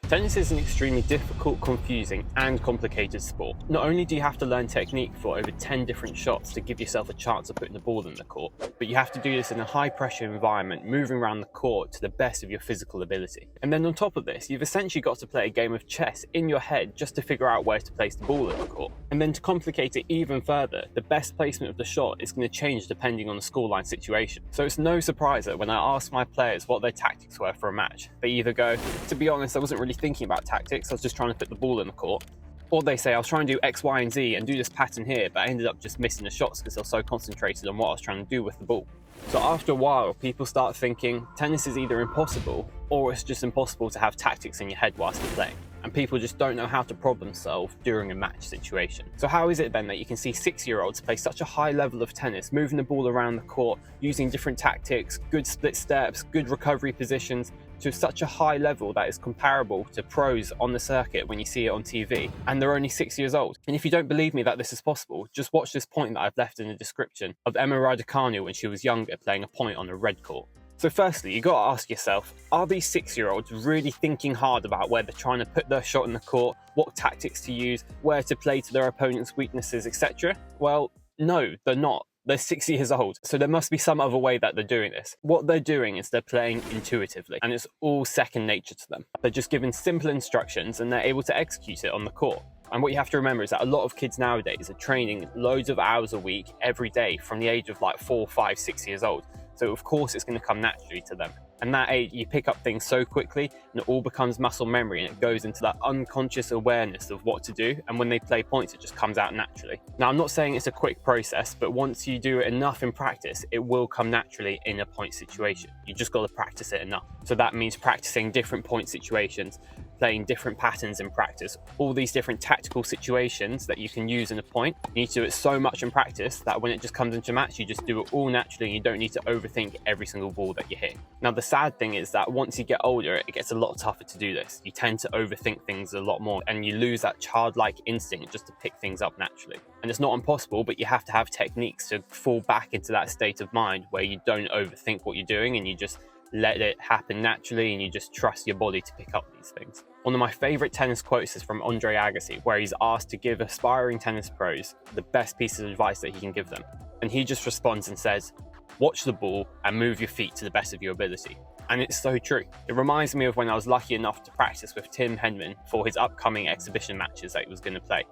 Tennis is an extremely difficult, confusing, and complicated sport. Not only do you have to learn technique for over 10 different shots to give yourself a chance of putting the ball in the court, but you have to do this in a high-pressure environment, moving around the court to the best of your physical ability. And then on top of this, you've essentially got to play a game of chess in your head just to figure out where to place the ball in the court. And then to complicate it even further, the best placement of the shot is going to change depending on the scoreline situation. So it's no surprise that when I ask my players what their tactics were for a match, they either go, "To be honest, I wasn't really thinking about tactics, I was just trying to put the ball in the court," or they say, "I was trying to do X, Y, and Z and do this pattern here, but I ended up just missing the shots because I was so concentrated on what I was trying to do with the ball." So after a while, people start thinking tennis is either impossible or it's just impossible to have tactics in your head whilst you're playing. And people just don't know how to problem solve during a match situation. So how is it then that you can see 6-year-olds play such a high level of tennis, moving the ball around the court, using different tactics, good split steps, good recovery positions, to such a high level that is comparable to pros on the circuit when you see it on TV, and they're only 6 years old? And if you don't believe me that this is possible, just watch this point that I've left in the description of Emma Raducanu when she was younger playing a point on a red court. So firstly, you got to ask yourself, are these 6-year-olds really thinking hard about where they're trying to put their shot in the court, what tactics to use, where to play to their opponent's weaknesses, etc.? Well, no, they're not. They're 6 years old, so there must be some other way that they're doing this. What they're doing is they're playing intuitively, and it's all second nature to them. They're just given simple instructions and they're able to execute it on the court. And what you have to remember is that a lot of kids nowadays are training loads of hours a week, every day, from the age of like 4, 5, 6 years old. So of course it's going to come naturally to them. And that age, you pick up things so quickly and it all becomes muscle memory and it goes into that unconscious awareness of what to do. And when they play points, it just comes out naturally. Now, I'm not saying it's a quick process, but once you do it enough in practice, it will come naturally in a point situation. You just got to practice it enough. So that means practicing different point situations, playing different patterns in practice, all these different tactical situations that you can use in a point. You need to do it so much in practice that when it just comes into a match, you just do it all naturally and you don't need to overthink every single ball that you hit. Now, the sad thing is that once you get older, it gets a lot tougher to do this. You tend to overthink things a lot more and you lose that childlike instinct just to pick things up naturally. And it's not impossible, but you have to have techniques to fall back into that state of mind where you don't overthink what you're doing and you just let it happen naturally and you just trust your body to pick up these things. One of my favorite tennis quotes is from Andre Agassi, where he's asked to give aspiring tennis pros the best piece of advice that he can give them. And he just responds and says, "Watch the ball and move your feet to the best of your ability." And it's so true. It reminds me of when I was lucky enough to practice with Tim Henman for his upcoming exhibition matches that he was going to play.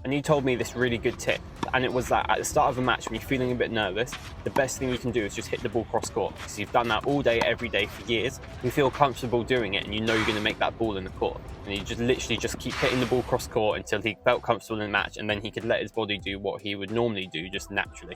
And he told me this really good tip, and it was that at the start of a match when you're feeling a bit nervous, the best thing you can do is just hit the ball cross court, because you've done that all day, every day for years. You feel comfortable doing it and you know you're going to make that ball in the court. And he just literally just keep hitting the ball cross court until he felt comfortable in the match, and then he could let his body do what he would normally do just naturally.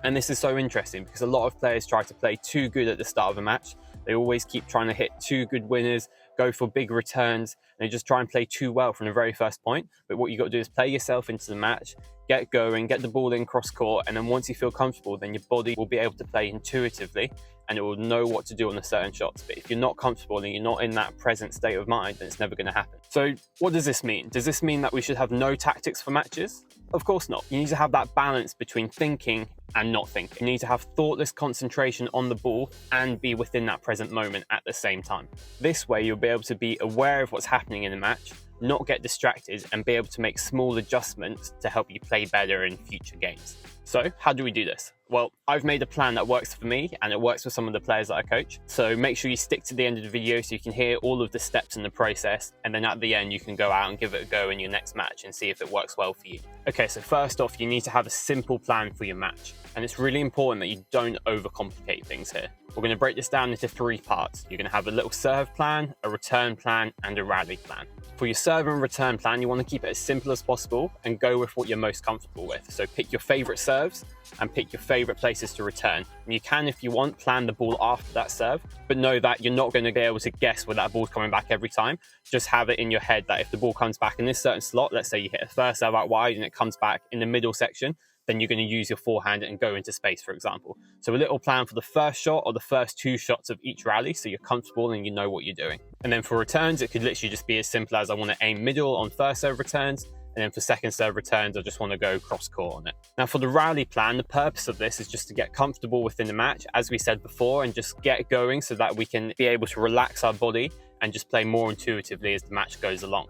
And this is so interesting because a lot of players try to play too good at the start of a match. They always keep trying to hit too good winners, go for big returns, and they just try and play too well from the very first point. But what you got to do is play yourself into the match, get going, get the ball in cross court, and then once you feel comfortable, then your body will be able to play intuitively and it will know what to do on the certain shots. But if you're not comfortable and you're not in that present state of mind, then it's never going to happen. So what does this mean? Does this mean that we should have no tactics for matches? Of course not. You need to have that balance between thinking and not thinking. You need to have thoughtless concentration on the ball and be within that present moment at the same time. This way, you'll be able to be aware of what's happening in the match, not get distracted, and be able to make small adjustments to help you play better in future games. So how do we do this? Well, I've made a plan that works for me and it works for some of the players that I coach. So make sure you stick to the end of the video so you can hear all of the steps in the process. And then at the end, you can go out and give it a go in your next match and see if it works well for you. Okay, so first off, you need to have a simple plan for your match. And it's really important that you don't overcomplicate things here. We're going to break this down into 3 parts. You're going to have a little serve plan, a return plan, and a rally plan. For your serve and return plan, you want to keep it as simple as possible and go with what you're most comfortable with. So pick your favorite serves and pick your favorite places to return. And you can, if you want, plan the ball after that serve, but know that you're not going to be able to guess where that ball's coming back every time. Just have it in your head that if the ball comes back in this certain slot, let's say you hit a first serve out wide and it comes back in the middle section, then you're going to use your forehand and go into space, for example. So a little plan for the first shot or the first 2 shots of each rally so you're comfortable and you know what you're doing. And then for returns, it could literally just be as simple as I want to aim middle on first serve returns, and then for second serve returns, I just want to go cross court on it. Now for the rally plan, the purpose of this is just to get comfortable within the match, as we said before, and just get going so that we can be able to relax our body and just play more intuitively as the match goes along.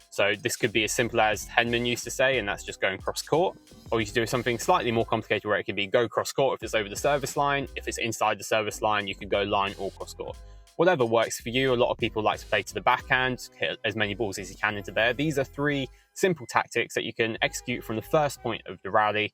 So this could be as simple as Henman used to say, and that's just going cross court. Or you could do something slightly more complicated where it could be go cross court if it's over the service line. If it's inside the service line, you could go line or cross court. Whatever works for you. A lot of people like to play to the backhand, hit as many balls as you can into there. These are 3 simple tactics that you can execute from the first point of the rally,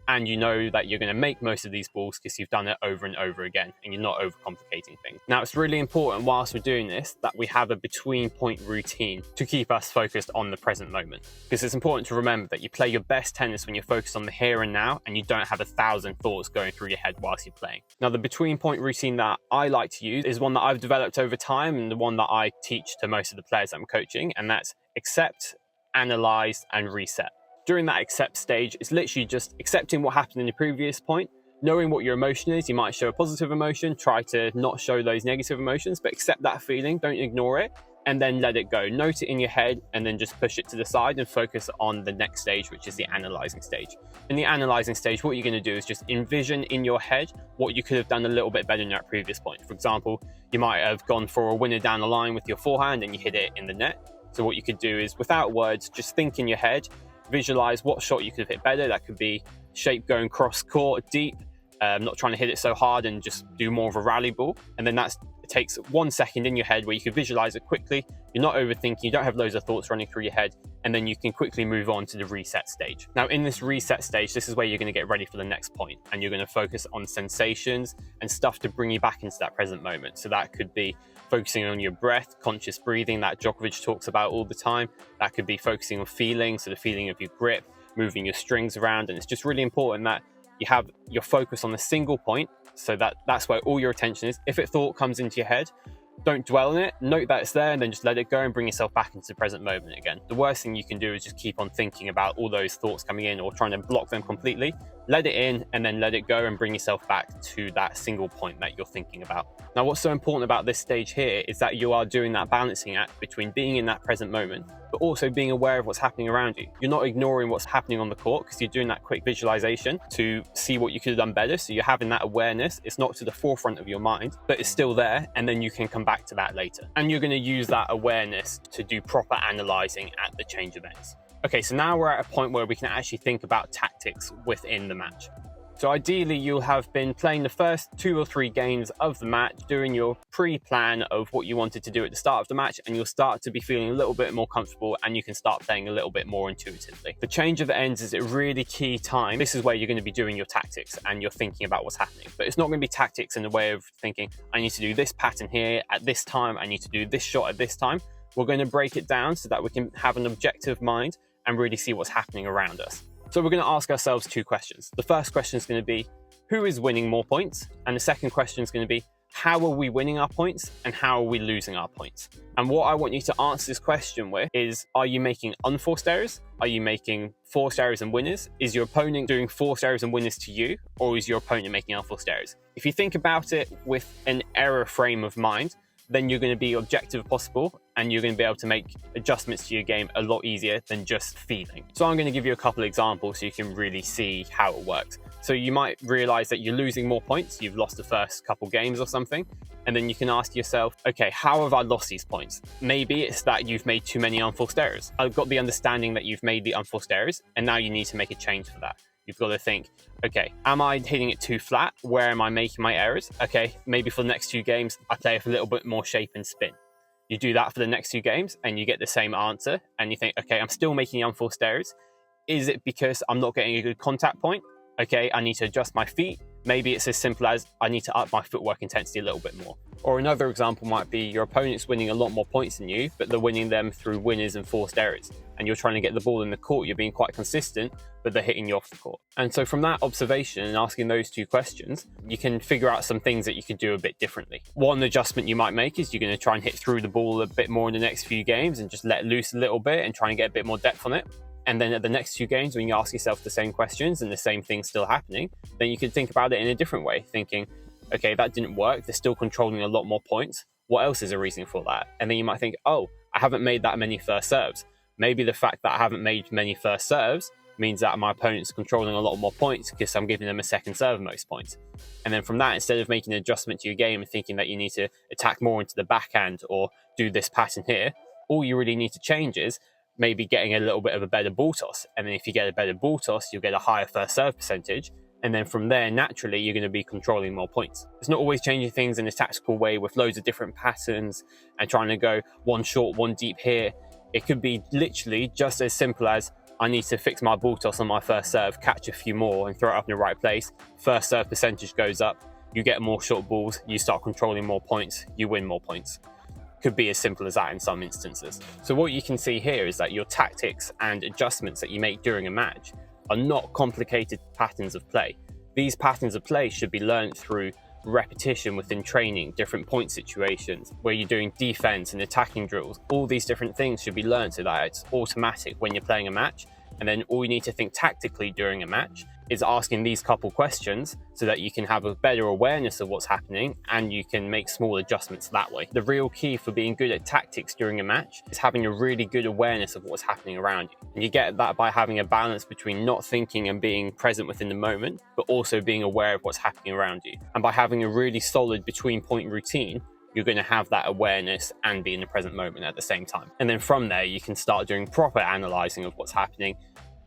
and you know that you're going to make most of these balls because you've done it over and over again and you're not overcomplicating things. Now, it's really important whilst we're doing this that we have a between point routine to keep us focused on the present moment, because it's important to remember that you play your best tennis when you're focused on the here and now and you don't have 1,000 thoughts going through your head whilst you're playing. Now, the between point routine that I like to use is one that I've developed over time and the one that I teach to most of the players I'm coaching, and that's accept, analyze, and reset. During that accept stage, it's literally just accepting what happened in the previous point, knowing what your emotion is. You might show a positive emotion, try to not show those negative emotions, but accept that feeling, don't ignore it, and then let it go. Note it in your head and then just push it to the side and focus on the next stage, which is the analyzing stage. In the analyzing stage, what you're going to do is just envision in your head what you could have done a little bit better in that previous point. For example, you might have gone for a winner down the line with your forehand and you hit it in the net. So what you could do is, without words, just think in your head, visualize what shot you could have hit better. That could be shape going cross court deep, not trying to hit it so hard and just do more of a rally ball. And then it takes 1 second in your head where you can visualize it quickly. You're not overthinking, you don't have loads of thoughts running through your head, and then you can quickly move on to the reset stage. Now, in this reset stage, this is where you're going to get ready for the next point, and you're going to focus on sensations and stuff to bring you back into that present moment. So that could be focusing on your breath, conscious breathing that Djokovic talks about all the time. That could be focusing on feeling, so the feeling of your grip, moving your strings around. And it's just really important that you have your focus on a single point, so that's where all your attention is. If a thought comes into your head, don't dwell on it, note that it's there, and then just let it go and bring yourself back into the present moment again. The worst thing you can do is just keep on thinking about all those thoughts coming in or trying to block them completely. Let it in and then let it go and bring yourself back to that single point that you're thinking about. Now, what's so important about this stage here is that you are doing that balancing act between being in that present moment, but also being aware of what's happening around you. You're not ignoring what's happening on the court because you're doing that quick visualization to see what you could have done better. So you're having that awareness. It's not to the forefront of your mind, but it's still there. And then you can come back to that later. And you're going to use that awareness to do proper analyzing at the change of ends. Okay, so now we're at a point where we can actually think about tactics within the match. So ideally, you'll have been playing the first 2 or 3 games of the match, doing your pre-plan of what you wanted to do at the start of the match, and you'll start to be feeling a little bit more comfortable and you can start playing a little bit more intuitively. The change of ends is a really key time. This is where you're going to be doing your tactics and you're thinking about what's happening. But it's not going to be tactics in the way of thinking, I need to do this pattern here at this time, I need to do this shot at this time. We're going to break it down so that we can have an objective mind and really see what's happening around us. So we're going to ask ourselves 2 questions. The first question is going to be, who is winning more points? And the second question is going to be, how are we winning our points and how are we losing our points? And what I want you to answer this question with is, are you making unforced errors? Are you making forced errors and winners? Is your opponent doing forced errors and winners to you? Or is your opponent making unforced errors? If you think about it with an error frame of mind, then you're going to be objective possible and you're going to be able to make adjustments to your game a lot easier than just feeling. So I'm going to give you a couple examples so you can really see how it works. So you might realize that you're losing more points. You've lost the first couple games or something. And then you can ask yourself, okay, how have I lost these points? Maybe it's that you've made too many unforced errors. I've got the understanding that you've made the unforced errors and now you need to make a change for that. You've got to think, okay, am I hitting it too flat? Where am I making my errors? Okay, maybe for the next 2 games, I play with a little bit more shape and spin. You do that for the next 2 games and you get the same answer and you think, okay, I'm still making unforced errors. Is it because I'm not getting a good contact point? Okay, I need to adjust my feet. Maybe it's as simple as I need to up my footwork intensity a little bit more. Or another example might be your opponent's winning a lot more points than you, but they're winning them through winners and forced errors. And you're trying to get the ball in the court, you're being quite consistent, but they're hitting you off the court. And so from that observation and asking those 2 questions, you can figure out some things that you could do a bit differently. One adjustment you might make is you're going to try and hit through the ball a bit more in the next few games and just let loose a little bit and try and get a bit more depth on it. And then at the next 2 games, when you ask yourself the same questions and the same thing's still happening, then you can think about it in a different way, thinking, okay, that didn't work. They're still controlling a lot more points. What else is a reason for that? And then you might think, oh, I haven't made that many first serves. Maybe the fact that I haven't made many first serves means that my opponent's controlling a lot more points because I'm giving them a second serve most points. And then from that, instead of making an adjustment to your game and thinking that you need to attack more into the backhand or do this pattern here, all you really need to change is maybe getting a little bit of a better ball toss. And then if you get a better ball toss, you'll get a higher first serve percentage. And then from there, naturally, you're going to be controlling more points. It's not always changing things in a tactical way with loads of different patterns and trying to go one short, one deep here. It could be literally just as simple as I need to fix my ball toss on my first serve, catch a few more and throw it up in the right place. First serve percentage goes up, you get more short balls, you start controlling more points, you win more points. Could be as simple as that in some instances. So what you can see here is that your tactics and adjustments that you make during a match are not complicated patterns of play. These patterns of play should be learned through repetition within training, different point situations, where you're doing defense and attacking drills. All these different things should be learned so that it's automatic when you're playing a match. And then all you need to think tactically during a match is asking these couple questions so that you can have a better awareness of what's happening and you can make small adjustments that way. The real key for being good at tactics during a match is having a really good awareness of what's happening around you. And you get that by having a balance between not thinking and being present within the moment, but also being aware of what's happening around you. And by having a really solid between point routine, you're going to have that awareness and be in the present moment at the same time. And then from there, you can start doing proper analysing of what's happening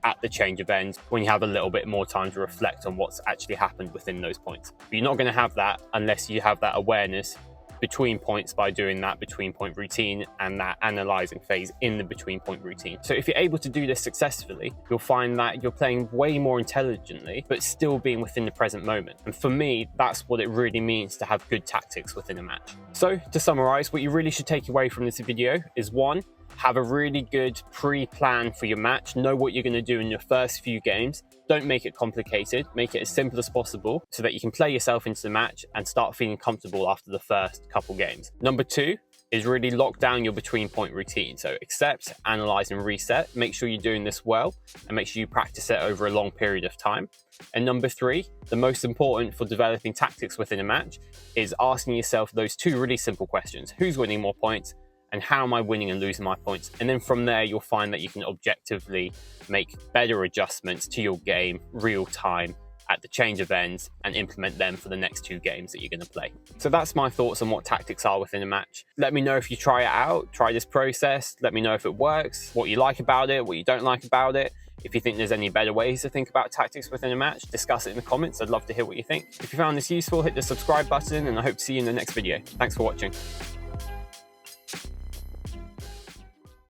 at the change of ends when you have a little bit more time to reflect on what's actually happened within those points. But you're not going to have that unless you have that awareness between points by doing that between point routine and that analysing phase in the between point routine. So if you're able to do this successfully, you'll find that you're playing way more intelligently, but still being within the present moment. And for me, that's what it really means to have good tactics within a match. So to summarise, what you really should take away from this video is 1, have a really good pre-plan for your match. Know what you're going to do in your first few games. Don't make it complicated. Make it as simple as possible so that you can play yourself into the match and start feeling comfortable after the first couple games. Number 2 is really lock down your between point routine. So accept, analyze, and reset. Make sure you're doing this well and make sure you practice it over a long period of time. And number 3, the most important for developing tactics within a match is asking yourself those 2 really simple questions. Who's winning more points? And how am I winning and losing my points? And then from there, you'll find that you can objectively make better adjustments to your game real time at the change of ends and implement them for the next 2 games that you're going to play. So that's my thoughts on what tactics are within a match. Let me know if you try it out, try this process. Let me know if it works, what you like about it, what you don't like about it. If you think there's any better ways to think about tactics within a match, discuss it in the comments. I'd love to hear what you think. If you found this useful, hit the subscribe button and I hope to see you in the next video. Thanks for watching.